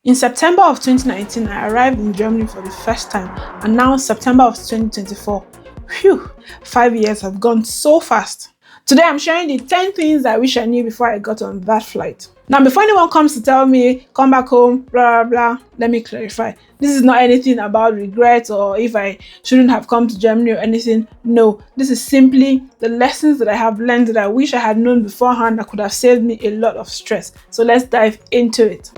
In September of 2019, I arrived in Germany for the first time, and now September of 2024. Phew, 5 years have gone so fast. Today I'm sharing the 10 things I wish I knew before I got on that flight. Now, before anyone comes to tell me, come back home, blah, blah, blah, let me clarify. This is not anything about regret or if I shouldn't have come to Germany or anything. No, this is simply the lessons that I have learned that I wish I had known beforehand that could have saved me a lot of stress. So let's dive into it.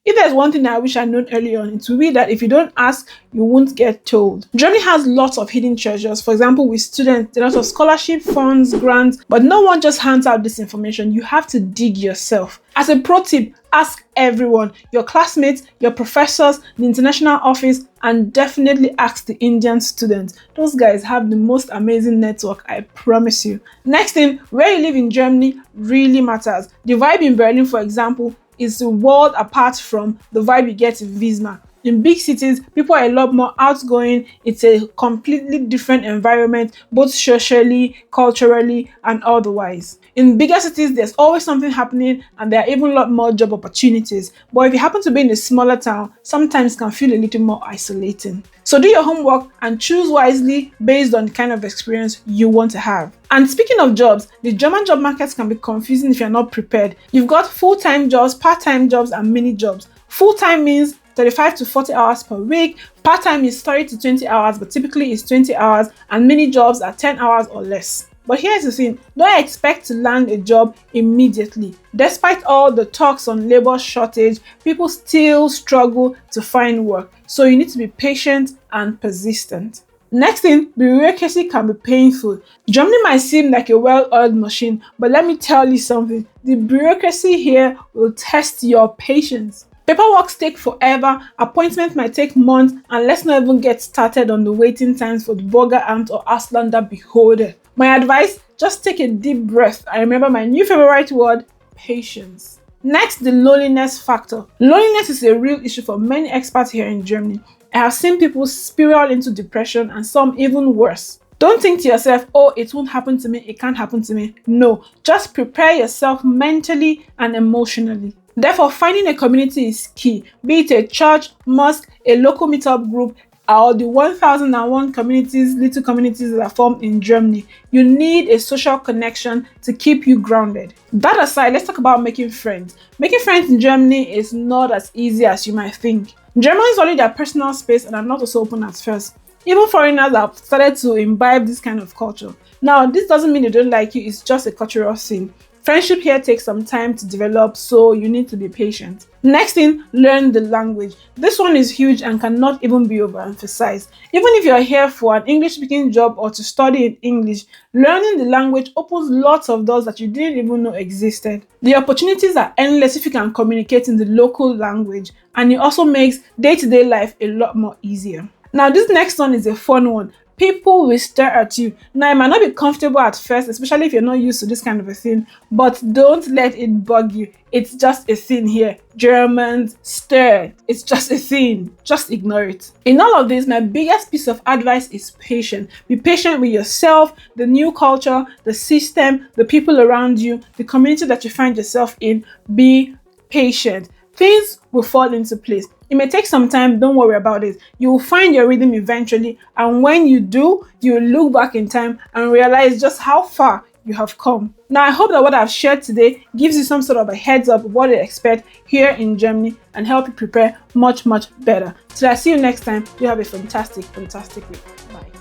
If there's one thing I wish I'd known early on, it would be that if you don't ask, you won't get told. Germany has lots of hidden treasures. For example, with students, there are lots of scholarship, funds, grants, but no one just hands out this information. You have to dig yourself. As a pro tip, ask everyone, your classmates, your professors, the international office, and definitely ask the Indian students. Those guys have the most amazing network, I promise you. Next thing, where you live in Germany really matters. The vibe in Berlin, for example, is the world apart from the vibe you get in Wismar. In big cities, people are a lot more outgoing. It's a completely different environment, both socially, culturally, and otherwise. In bigger cities, there's always something happening and there are even a lot more job opportunities. But if you happen to be in a smaller town, sometimes it can feel a little more isolating. So do your homework and choose wisely based on the kind of experience you want to have. And speaking of jobs, the German job market can be confusing if you're not prepared. You've got full-time jobs, part-time jobs, and mini jobs. Full-time means 35 to 40 hours per week. Part-time is 30 to 20 hours, but typically it's 20 hours, and mini jobs are 10 hours or less. But here's the thing, don't expect to land a job immediately. Despite all the talks on labor shortage, people still struggle to find work. So you need to be patient and persistent. Next thing, bureaucracy can be painful. Germany might seem like a well-oiled machine, but let me tell you something. The bureaucracy here will test your patience. Paperwork take forever, appointments might take months, and let's not even get started on the waiting times for the burger ant or Auslander beholder. My advice, just take a deep breath and remember my new favorite word, patience. Next, the loneliness factor. Loneliness is a real issue for many expats here in Germany. I have seen people spiral into depression and some even worse. Don't think to yourself, oh, it won't happen to me, it can't happen to me. No, just prepare yourself mentally and emotionally. Therefore, finding a community is key, be it a church, mosque, a local meetup group, or the 1001 little communities that are formed in Germany. You need a social connection to keep you grounded. That aside, let's talk about making friends. Making friends in Germany is not as easy as you might think. Germans value their personal space and are not so open at first. Even foreigners have started to imbibe this kind of culture. Now, this doesn't mean they don't like you, it's just a cultural thing. Friendship here takes some time to develop, so you need to be patient. Next thing, learn the language. This one is huge and cannot even be overemphasized. Even if you're here for an English-speaking job or to study in English, learning the language opens lots of doors that you didn't even know existed. The opportunities are endless if you can communicate in the local language, and it also makes day-to-day life a lot more easier. Now, this next one is a fun one. People will stare at you. Now, it might not be comfortable at first, especially if you're not used to this kind of a thing, but don't let it bug you. It's just a thing here. Germans stare. It's just a thing. Just ignore it. In all of this, my biggest piece of advice is patience. Be patient with yourself, the new culture, the system, the people around you, the community that you find yourself in. Be patient. Things will fall into place. It may take some time, don't worry about it. You will find your rhythm eventually, and when you do, you will look back in time and realize just how far you have come. Now, I hope that what I've shared today gives you some sort of a heads up of what to expect here in Germany and help you prepare much, much better. Till I see you next time, you have a fantastic, fantastic week. Bye.